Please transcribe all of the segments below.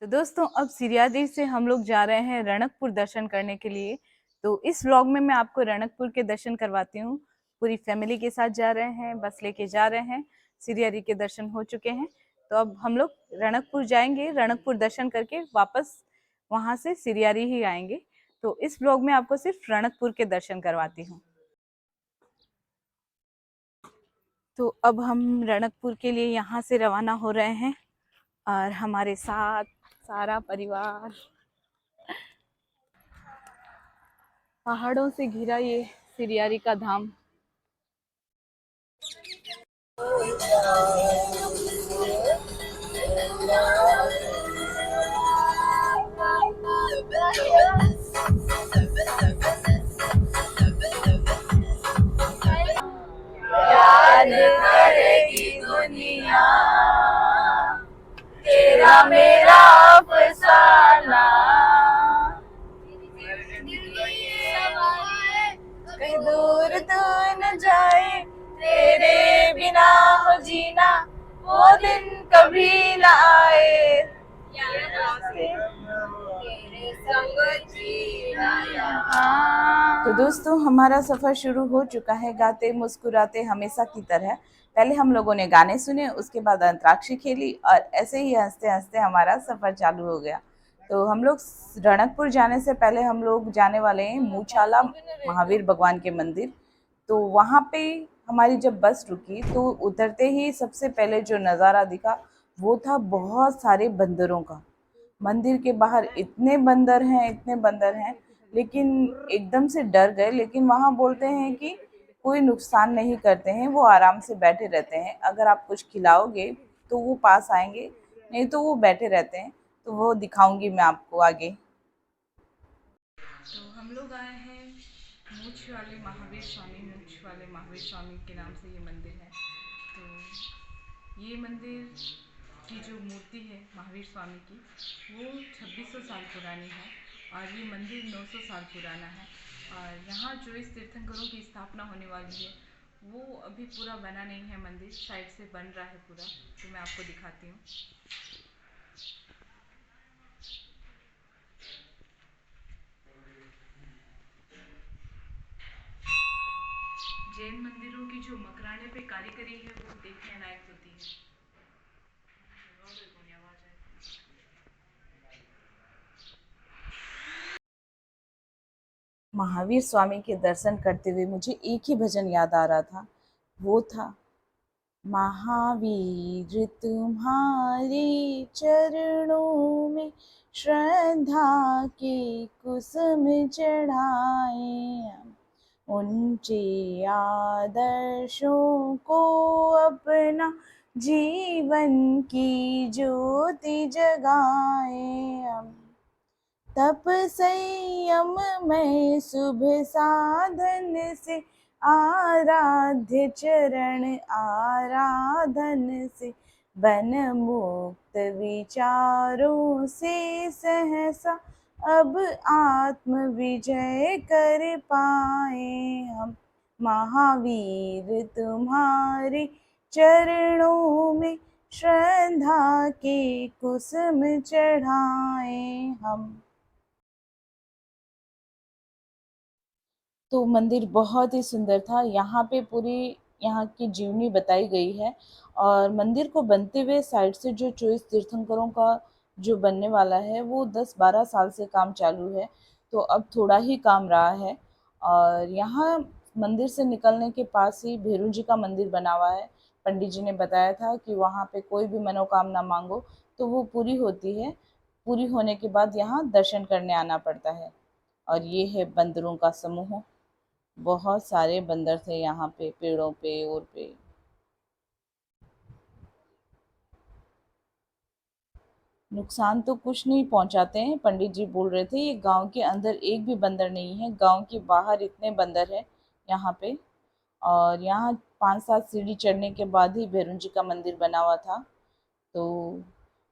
तो दोस्तों अब सिरियादेव से हम लोग जा रहे हैं रणकपुर दर्शन करने के लिए। तो इस व्लॉग में मैं आपको रणकपुर के दर्शन करवाती हूँ। पूरी फैमिली के साथ जा रहे हैं, बस लेके जा रहे हैं। सिरियारी के दर्शन हो चुके हैं, तो अब हम लोग रणकपुर जाएंगे। रणकपुर दर्शन करके वापस वहां से सिरियारी ही आएंगे। तो इस व्लॉग में आपको सिर्फ रणकपुर के दर्शन करवाती हूँ। तो अब हम रणकपुर के लिए यहाँ से रवाना हो रहे हैं और हमारे साथ सारा परिवार। पहाड़ों से घिरा ये सिरियारी का धाम। याद करेगी दुनिया तेरा मेरा अफसाना, कहीं दूर तू न जाए, तेरे बिना हो जीना वो दिन कभी न आए। तो दोस्तों हमारा सफर शुरू हो चुका है, गाते मुस्कुराते हमेशा की तरह। पहले हम लोगों ने गाने सुने, उसके बाद अंतराक्षरी खेली और ऐसे ही हंसते हंसते हमारा सफर चालू हो गया। तो हम लोग रणकपुर जाने से पहले हम लोग जाने वाले हैं मूछाला महावीर भगवान के मंदिर। तो वहाँ पे हमारी जब बस रुकी तो उतरते ही सबसे पहले जो नज़ारा दिखा वो था बहुत सारे बंदरों का। मंदिर के बाहर इतने बंदर हैं, इतने बंदर हैं, लेकिन एकदम से डर गए। लेकिन वहाँ बोलते हैं कि कोई नुकसान नहीं करते हैं, वो आराम से बैठे रहते हैं। अगर आप कुछ खिलाओगे तो वो पास आएंगे, नहीं तो वो बैठे रहते हैं। तो वो दिखाऊंगी मैं आपको आगे। तो हम लोग आए हैं मूछ वाले महावीर स्वामी। मूछ वाले महावीर स्वामी के नाम से ये मंदिर है। तो ये मंदिर की जो मूर्ति है महावीर स्वामी की, वो 2600 साल पुरानी है और ये मंदिर 900 साल पुराना है। और यहाँ जो इस तीर्थंकरों की स्थापना होने वाली है वो अभी पूरा बना नहीं है, मंदिर साइड से बन रहा है पूरा। तो मैं आपको दिखाती हूँ। जैन मंदिरों की जो मकराने पे कारीगरी है वो देखने लायक होती है। महावीर स्वामी के दर्शन करते हुए मुझे एक ही भजन याद आ रहा था, वो था महावीर तुम्हारे चरणों में श्रद्धा के कुसुम चढ़ाए, ऊंचे आदर्शों को अपना जीवन की ज्योति जगाए हम। तप संयम में शुभ साधन से आराध्य चरण आराधन से, बन मुक्त विचारों से सहसा अब आत्म विजय कर पाए हम। महावीर तुम्हारे चरणों में श्रद्धा के कुसुम चढ़ाए हम। तो मंदिर बहुत ही सुंदर था। यहाँ पे पूरी यहाँ की जीवनी बताई गई है। और मंदिर को बनते हुए साइड से जो 24 तीर्थंकरों का जो बनने वाला है वो 10-12 साल से काम चालू है। तो अब थोड़ा ही काम रहा है। और यहाँ मंदिर से निकलने के पास ही भैरू जी का मंदिर बना हुआ है। पंडित जी ने बताया था कि वहाँ पे कोई भी मनोकामना मांगो तो वो पूरी होती है। पूरी होने के बाद यहाँ दर्शन करने आना पड़ता है। और ये है बंदरों का समूह। बहुत सारे बंदर थे यहाँ पे, पेड़ों पे और पे। नुकसान तो कुछ नहीं पहुंचाते हैं। पंडित जी बोल रहे थे ये गांव के अंदर एक भी बंदर नहीं है, गांव के बाहर इतने बंदर है यहाँ पे। और यहाँ 5-7 सीढ़ी चढ़ने के बाद ही भैरू जी का मंदिर बना हुआ था। तो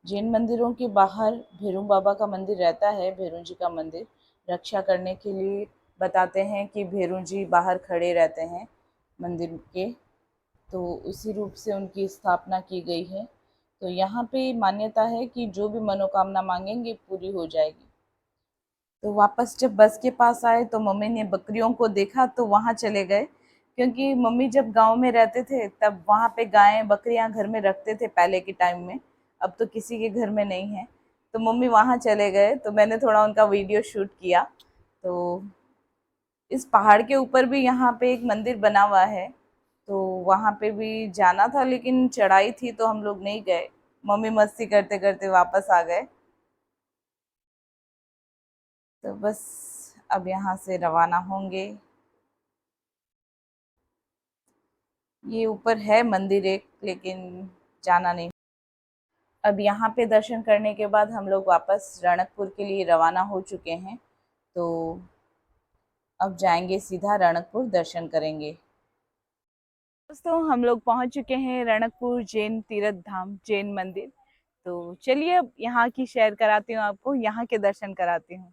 जैन मंदिरों के बाहर भैरू बाबा का मंदिर रहता है। भैरू जी का मंदिर रक्षा करने के लिए बताते हैं कि भैरू जी बाहर खड़े रहते हैं मंदिर के। तो उसी रूप से उनकी स्थापना की गई है। तो यहाँ पे मान्यता है कि जो भी मनोकामना मांगेंगे पूरी हो जाएगी। तो वापस जब बस के पास आए तो मम्मी ने बकरियों को देखा तो वहाँ चले गए, क्योंकि मम्मी जब गांव में रहते थे तब वहाँ पे गायें बकरियां घर में रखते थे पहले के टाइम में। अब तो किसी के घर में नहीं है। तो मम्मी वहाँ चले गए तो मैंने थोड़ा उनका वीडियो शूट किया। तो इस पहाड़ के ऊपर भी यहाँ पे एक मंदिर बना हुआ है, तो वहाँ पे भी जाना था लेकिन चढ़ाई थी तो हम लोग नहीं गए। मम्मी मस्ती करते करते वापस आ गए। तो बस अब यहाँ से रवाना होंगे। ये ऊपर है मंदिर एक, लेकिन जाना नहीं। अब यहाँ पे दर्शन करने के बाद हम लोग वापस रणकपुर के लिए रवाना हो चुके हैं। तो अब जाएंगे सीधा रणकपुर, दर्शन करेंगे। दोस्तों हम लोग पहुंच चुके हैं रणकपुर जैन तीर्थ धाम, जैन मंदिर। तो चलिए अब यहाँ की शेयर कराती हूँ आपको, यहाँ के दर्शन कराती हूँ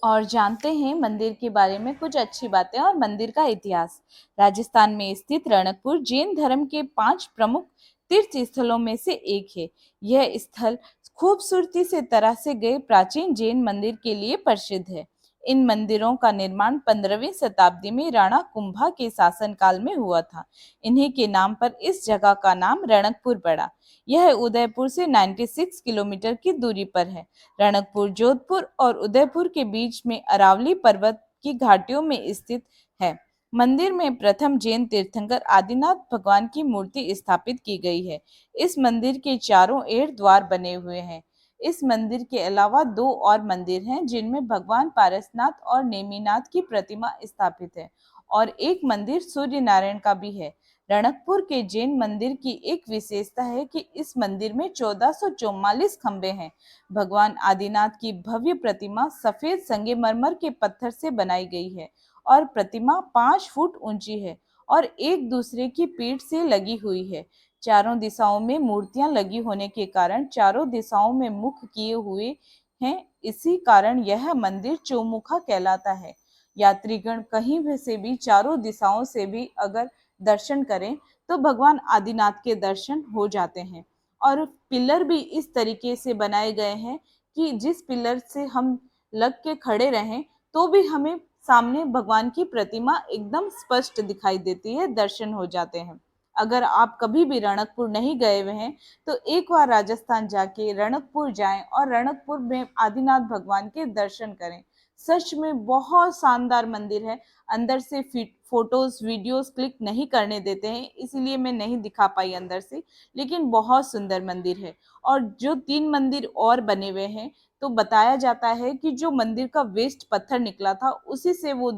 और जानते हैं मंदिर के बारे में कुछ अच्छी बातें और मंदिर का इतिहास। राजस्थान में स्थित रणकपुर जैन धर्म के 5 प्रमुख तीर्थ स्थलों में से एक है। यह स्थल खूबसूरती से तरासे गए प्राचीन जैन मंदिर के लिए प्रसिद्ध है। इन मंदिरों का निर्माण 15वीं शताब्दी में राणा कुंभा के शासनकाल में हुआ था। इन्हीं के नाम पर इस जगह का नाम रणकपुर पड़ा। यह उदयपुर से 96 किलोमीटर की दूरी पर है। रणकपुर जोधपुर और उदयपुर के बीच में अरावली पर्वत की घाटियों में स्थित है। मंदिर में प्रथम जैन तीर्थंकर आदिनाथ भगवान की मूर्ति स्थापित की गई है। इस मंदिर के चारों ओर द्वार बने हुए हैं। इस मंदिर के अलावा 2 और मंदिर हैं जिनमें भगवान पारसनाथ और नेमिनाथ की प्रतिमा स्थापित है और एक मंदिर सूर्य नारायण का भी है। रणकपुर के जैन मंदिर की एक विशेषता है कि इस मंदिर में 1444 खंबे हैं। भगवान आदिनाथ की भव्य प्रतिमा सफेद संगमरमर के पत्थर से बनाई गई है और प्रतिमा 5 फुट ऊंची है और एक दूसरे की पीठ से लगी हुई है। चारों दिशाओं में मूर्तियां लगी होने के कारण चारों दिशाओं में मुख किए हुए हैं। इसी कारण यह मंदिर चौमुखा कहलाता है। यात्रीगण कहीं भी से भी चारों दिशाओं से भी अगर दर्शन करें तो भगवान आदिनाथ के दर्शन हो जाते हैं। और पिलर भी इस तरीके से बनाए गए हैं कि जिस पिलर से हम लग के खड़े रहें तो भी हमें सामने भगवान की प्रतिमा एकदम स्पष्ट दिखाई देती है, दर्शन हो जाते हैं। अगर आप कभी भी रणकपुर नहीं गए हुए हैं तो एक बार राजस्थान जाके रणकपुर जाएं और रणकपुर में आदिनाथ भगवान के दर्शन करें। सच में बहुत शानदार मंदिर है। अंदर से फोटोज वीडियोस क्लिक नहीं करने देते हैं, इसीलिए मैं नहीं दिखा पाई अंदर से, लेकिन बहुत सुंदर मंदिर है। और जो 3 मंदिर और बने हुए हैं, तो बताया जाता है कि जो मंदिर का वेस्ट पत्थर निकला था उसी से वो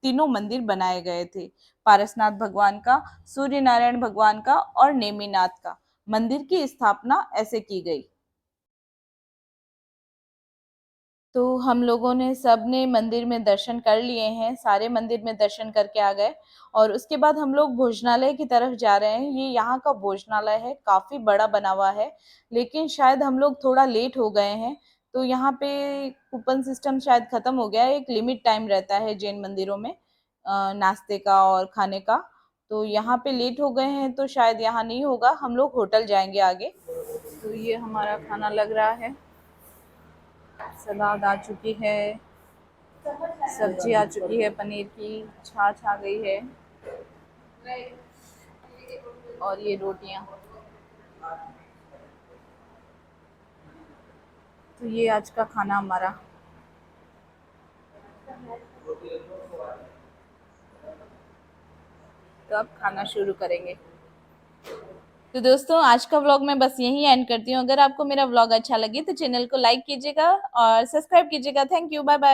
तीनों मंदिर बनाए गए थे। पारसनाथ भगवान का, सूर्य नारायण भगवान का और नेमिनाथ का। मंदिर की स्थापना ऐसे की गई। तो हम लोगों ने सबने मंदिर में दर्शन कर लिए हैं, सारे मंदिर में दर्शन करके आ गए और उसके बाद हम लोग भोजनालय की तरफ जा रहे हैं। ये यहाँ का भोजनालय है, काफी बड़ा बना हुआ है, लेकिन शायद हम लोग थोड़ा लेट हो गए हैं। तो यहाँ पे कूपन सिस्टम शायद खत्म हो गया है। एक लिमिट टाइम रहता है जैन मंदिरों में नाश्ते का और खाने का। तो यहाँ पे लेट हो गए हैं तो शायद यहाँ नहीं होगा, हम लोग होटल जाएंगे आगे। तो ये हमारा खाना लग रहा है। सलाद आ चुकी है, सब्जी आ चुकी है, पनीर की छाछ आ गई है और ये रोटियां। तो ये आज का खाना हमारा। तो अब खाना शुरू करेंगे। तो दोस्तों आज का व्लॉग मैं बस यही एंड करती हूँ। अगर आपको मेरा व्लॉग अच्छा लगे तो चैनल को लाइक कीजिएगा और सब्सक्राइब कीजिएगा। Thank you, bye bye.